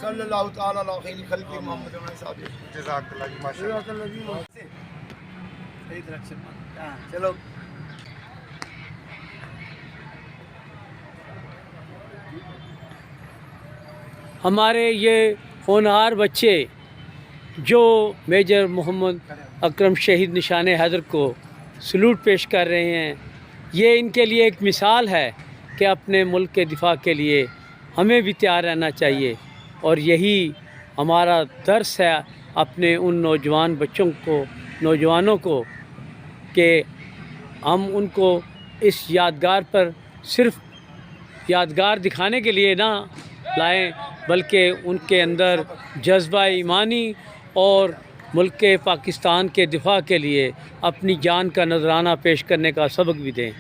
صلی اللہ تعالیٰ علی خیر خلق محمد صاحب. جزاک اللہ جی، ماشاء اللہ. چلو ہمارے یہ ہونہار بچے جو میجر محمد اکرم شہید نشان حیدر کو سلوٹ پیش کر رہے ہیں، یہ ان کے لیے ایک مثال ہے کہ اپنے ملک کے دفاع کے لیے ہمیں بھی تیار رہنا چاہیے، اور یہی ہمارا درس ہے اپنے ان نوجوانوں کو کہ ہم ان کو اس یادگار پر صرف یادگار دکھانے کے لیے نہ لائیں، بلکہ ان کے اندر جذبہ ایمانی اور ملک پاکستان کے دفاع کے لیے اپنی جان کا نذرانہ پیش کرنے کا سبق بھی دیں.